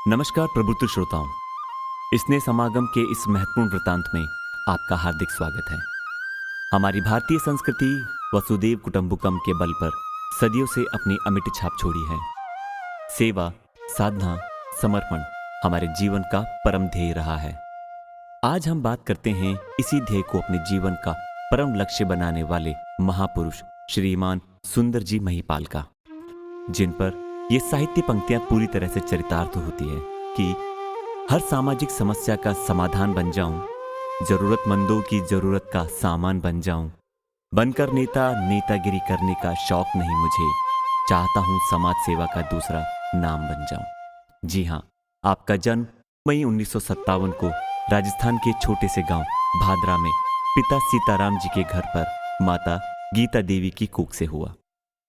नमस्कार प्रबुद्ध श्रोताओं, स्नेह समागम के इस महत्वपूर्ण वृतांत में आपका हार्दिक स्वागत है। हमारी भारतीय संस्कृति वसुदेव कुटुंबकम के बल पर सदियों से अपनी अमिट छाप छोड़ी है। सेवा, साधना, समर्पण हमारे जीवन का परम ध्येय रहा है। आज हम बात करते हैं इसी ध्येय को अपने जीवन का परम लक्ष्य बनाने वाले महापुरुष श्रीमान सुंदर जी महिपाल का, जिन पर ये साहित्य पंक्तियां पूरी तरह से चरितार्थ होती है कि हर सामाजिक समस्या का समाधान बन जाऊं, जरूरतमंदों की जरूरत का सामान बन जाऊं, बनकर नेता नेतागिरी करने का शौक नहीं मुझे, चाहता हूं समाज सेवा का दूसरा नाम बन जाऊं। जी हां, आपका जन्म मई 1957 को राजस्थान के छोटे से गांव भादरा में पिता सीताराम जी के घर पर माता गीता देवी की कोख से हुआ।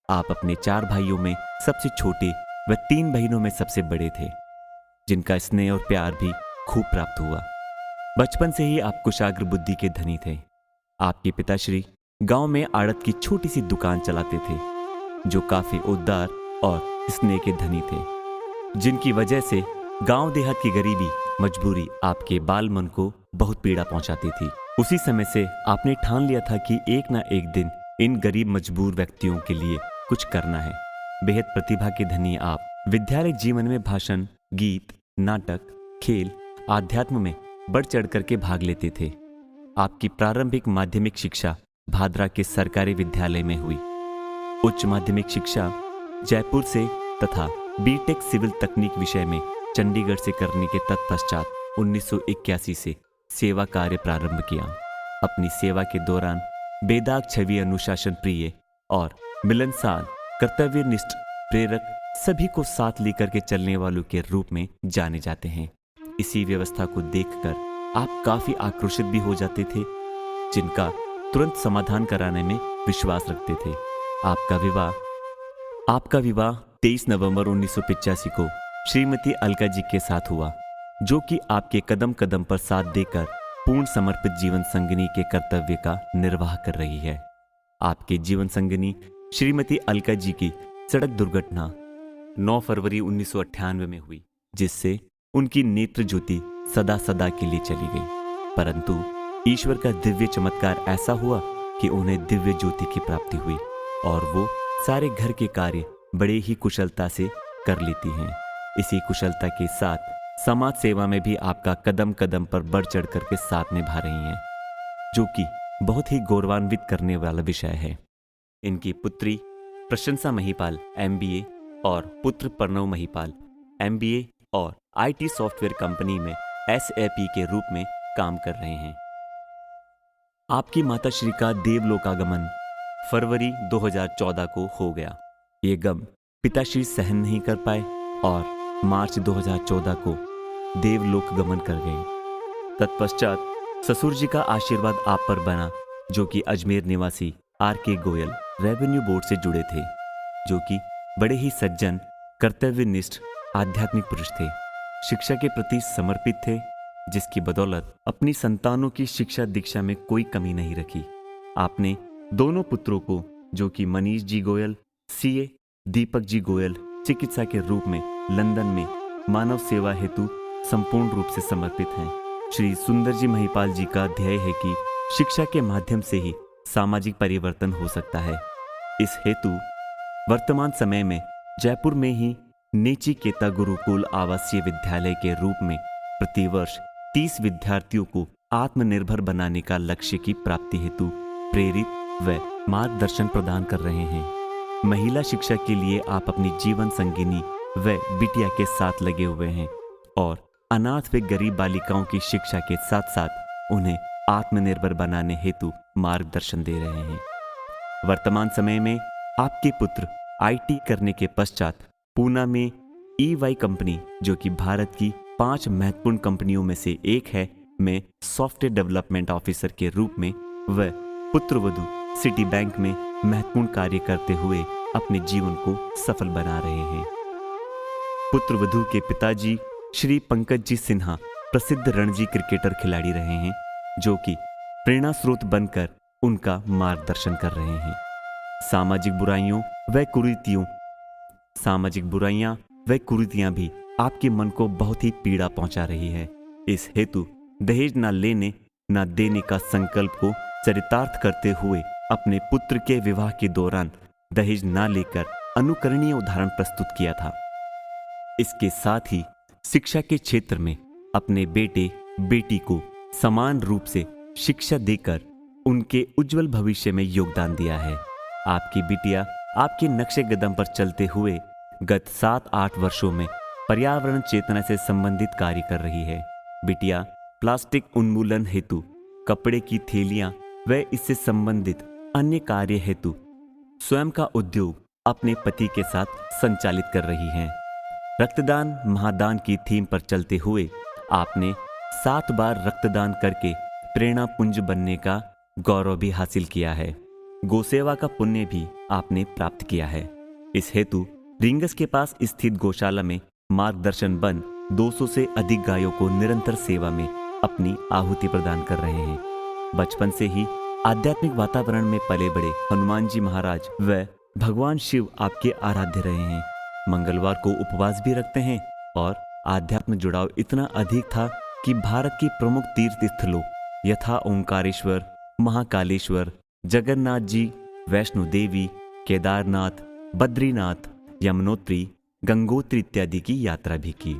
आप अपने 4 भाइयों में सबसे छोटे व 3 बहनों में सबसे बड़े थे, जिनका स्नेह और प्यार भी खूब प्राप्त हुआ। बचपन से ही आप कुशाग्र बुद्धि के धनी थे। आपके पिताश्री गांव में आड़त की छोटी सी दुकान चलाते थे, जो काफी उदार और स्नेह के धनी थे, जिनकी वजह से गांव देहात की गरीबी मजबूरी आपके बाल मन को बहुत पीड़ा पहुंचाती थी। उसी समय से आपने ठान लिया था कि एक ना एक दिन इन गरीब मजबूर व्यक्तियों के लिए कुछ करना है। बेहद प्रतिभा के धनी आप विद्यालय जीवन में भाषण, गीत, नाटक, खेल, आध्यात्म में बढ़ चढ़ करके भाग लेते थे। आपकी प्रारंभिक माध्यमिक शिक्षा भादरा के सरकारी विद्यालय में हुई। उच्च माध्यमिक शिक्षा जयपुर से तथा बीटेक सिविल तकनीक विषय में चंडीगढ़ से करने के तत्पश्चात 1981 से सेवा कार्य प्रारंभ किया। अपनी सेवा के दौरान बेदाग छवि, अनुशासन प्रिय और मिलनसार, कर्तव्यनिष्ठ, प्रेरक, सभी को साथ लेकर के चलने वालों के रूप में जाने जाते हैं। इसी व्यवस्था को देखकर आप काफी आक्रोशित भी हो जाते थे, जिनका तुरंत समाधान कराने में विश्वास रखते थे। आपका विवाह 23 नवंबर 1985 को श्रीमती अलका जी के साथ हुआ, जो कि आपके कदम कदम पर साथ देकर पूर्ण समर्पित जीवन संगिनी के कर्तव्य का निर्वाह कर रही है। आपके जीवन संगिनी श्रीमती अलका जी की सड़क दुर्घटना 9 फरवरी 1998 में हुई, जिससे उनकी नेत्र ज्योति सदा सदा के लिए चली गई। परंतु ईश्वर का दिव्य चमत्कार ऐसा हुआ कि उन्हें दिव्य ज्योति की प्राप्ति हुई और वो सारे घर के कार्य बड़े ही कुशलता से कर लेती हैं। इसी कुशलता के साथ समाज सेवा में भी आपका कदम कदम पर बढ़ चढ़ करके साथ निभा रही हैं, जो कि बहुत ही गौरवान्वित करने वाला विषय है। इनकी पुत्री प्रशंसा महिपाल MBA और पुत्र प्रणव महिपाल MBA और IT सॉफ्टवेयर कंपनी में SAP के रूप में काम कर रहे हैं। आपकी माताश्री का देवलोकागमन फरवरी 2014 को हो गया। ये गम पिताश्री सहन नहीं कर पाए और मार्च 2014 को देवलोक गमन कर गए। तत्पश्चात ससुर जी का आशीर्वाद आप पर बना, जो कि अजमेर निवासी RK गोयल रेवेन्यू बोर्ड से जुड़े थे, जो कि बड़े ही सज्जन, कर्तव्यनिष्ठ, आध्यात्मिक पुरुष थे। शिक्षा के प्रति समर्पित थे, जिसकी बदौलत अपनी संतानों की शिक्षा दीक्षा में कोई कमी नहीं रखी। आपने दोनों पुत्रों को, जो कि मनीष जी गोयल CA, दीपक जी गोयल चिकित्सा के रूप में लंदन में मानव सेवा हेतु संपूर्ण रूप से समर्पित हैं। श्री सुंदर जी महिपाल जी का ध्येय है कि शिक्षा के माध्यम से ही सामाजिक परिवर्तन हो सकता है। इस हेतु वर्तमान समय में जयपुर में ही नेचिकेता गुरुकुल आवासीय विद्यालय के रूप में प्रतिवर्ष 30 विद्यार्थियों को आत्मनिर्भर बनाने का लक्ष्य की प्राप्ति हेतु प्रेरित व मार्गदर्शन प्रदान कर रहे हैं। महिला शिक्षा के लिए आप अपनी जीवन संगिनी व बिटिया के साथ लगे हुए हैं और अनाथ व गरीब बालिकाओं की शिक्षा के साथ साथ उन्हें आत्मनिर्भर बनाने हेतु मार्गदर्शन दे रहे हैं। वर्तमान समय में आपके पुत्र IT करने के पश्चात पूना में EY कंपनी, जो कि भारत की 5 महत्वपूर्ण कंपनियों में से एक है, में सॉफ्टवेयर डेवलपमेंट ऑफिसर के रूप में व पुत्रवधू सिटी बैंक में महत्वपूर्ण कार्य करते हुए अपने जीवन को सफल बना रहे हैं। पुत्रवधू के पिताजी श्री पंकज जी सिन्हा प्रसिद्ध रणजी क्रिकेटर खिलाड़ी रहे हैं, जो कि प्रेरणा स्रोत बनकर उनका मार्गदर्शन कर रहे हैं। सामाजिक बुराइयां व कुरीतियां भी आपके मन को बहुत ही पीड़ा पहुंचा रही है। इस हेतु दहेज न लेने न देने का संकल्प को चरितार्थ करते हुए अपने पुत्र के विवाह के दौरान दहेज न लेकर अनुकरणीय उदाहरण प्रस्तुत किया था। इसके साथ ही शिक्षा के क्षेत्र में अपने बेटे बेटी को समान रूप से शिक्षा देकर उनके उज्जवल भविष्य में योगदान दिया है। आपकी बिटिया आपके नक्शे कदम पर चलते हुए गत 7-8 वर्षों में पर्यावरण चेतना से संबंधित कार्य कर रही है। बिटिया प्लास्टिक उन्मूलन हेतु कपड़े की थैलियां व इससे संबंधित अन्य कार्य हेतु स्वयं का उद्योग अपने पति के साथ संचालित कर रही हैं। रक्तदान महादान की थीम पर चलते हुए आपने 7 बार रक्तदान करके प्रेरणा पुंज बनने का गौरव भी हासिल किया है। गोसेवा का पुण्य भी आपने प्राप्त किया है। इस हेतु रिंगस के पास स्थित गौशाला में मार्गदर्शन बन 200 से अधिक गायों को निरंतर सेवा में अपनी आहुति प्रदान कर रहे हैं। बचपन से ही आध्यात्मिक वातावरण में पले बड़े हनुमान जी महाराज व भगवान शिव आपके आराध्य रहे हैं। मंगलवार को उपवास भी रखते हैं और आध्यात्म जुड़ाव इतना अधिक था कि भारत के प्रमुख तीर्थ स्थलों यथा ओंकारेश्वर, महाकालेश्वर, जगन्नाथ जी, वैष्णो देवी, केदारनाथ, बद्रीनाथ, यमुनोत्री, गंगोत्री इत्यादि की यात्रा भी की।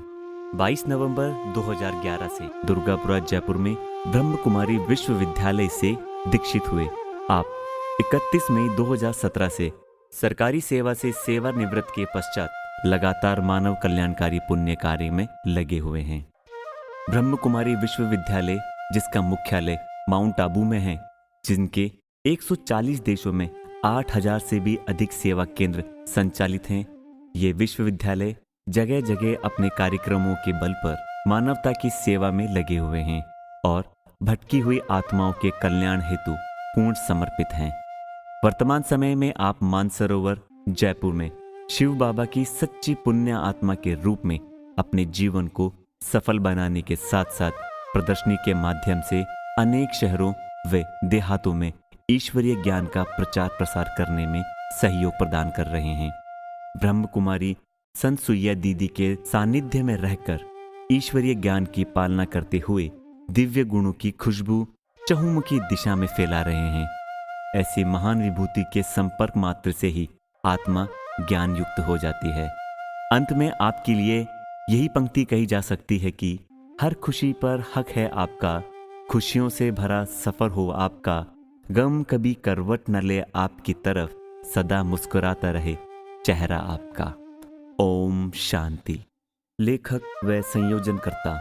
22 नवंबर 2011 से दुर्गापुरा जयपुर में ब्रह्म कुमारी विश्वविद्यालय से दीक्षित हुए। आप 31 मई 2017 से सरकारी सेवा से सेवानिवृत्त के पश्चात लगातार मानव कल्याणकारी पुण्य कार्य में लगे हुए हैं। ब्रह्म कुमारी विश्वविद्यालय जिसका मुख्यालय माउंट आबू में है, जिनके 140 देशों में 8000 से भी अधिक सेवा केंद्र संचालित हैं। ये विश्वविद्यालय जगह जगह अपने कार्यक्रमों के बल पर मानवता की सेवा में लगे हुए हैं और भटकी हुई आत्माओं के कल्याण हेतु पूर्ण समर्पित हैं। वर्तमान समय में आप मानसरोवर जयपुर में शिव बाबा की सच्ची पुण्य आत्मा के रूप में अपने जीवन को सफल बनाने के साथ साथ प्रदर्शनी के माध्यम से अनेक शहरों व देहातों में ईश्वरीय ज्ञान का प्रचार प्रसार करने में सहयोग प्रदान कर रहे हैं। ब्रह्म कुमारी संत सुइया दीदी के सानिध्य में रहकर ईश्वरीय ज्ञान की पालना करते हुए दिव्य गुणों की खुशबू चहुमुखी दिशा में फैला रहे हैं। ऐसी महान विभूति के संपर्क मात्र से ही आत्मा ज्ञान युक्त हो जाती है। अंत में आपके लिए यही पंक्ति कही जा सकती है कि हर खुशी पर हक है आपका, खुशियों से भरा सफर हो आपका, गम कभी करवट न ले आपकी तरफ, सदा मुस्कुराता रहे चेहरा आपका। ओम शांति। लेखक व संयोजनकर्ता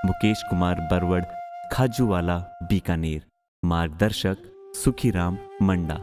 मुकेश कुमार बरवड़, खाजूवाला, बीकानेर। मार्गदर्शक सुखीराम मंडा।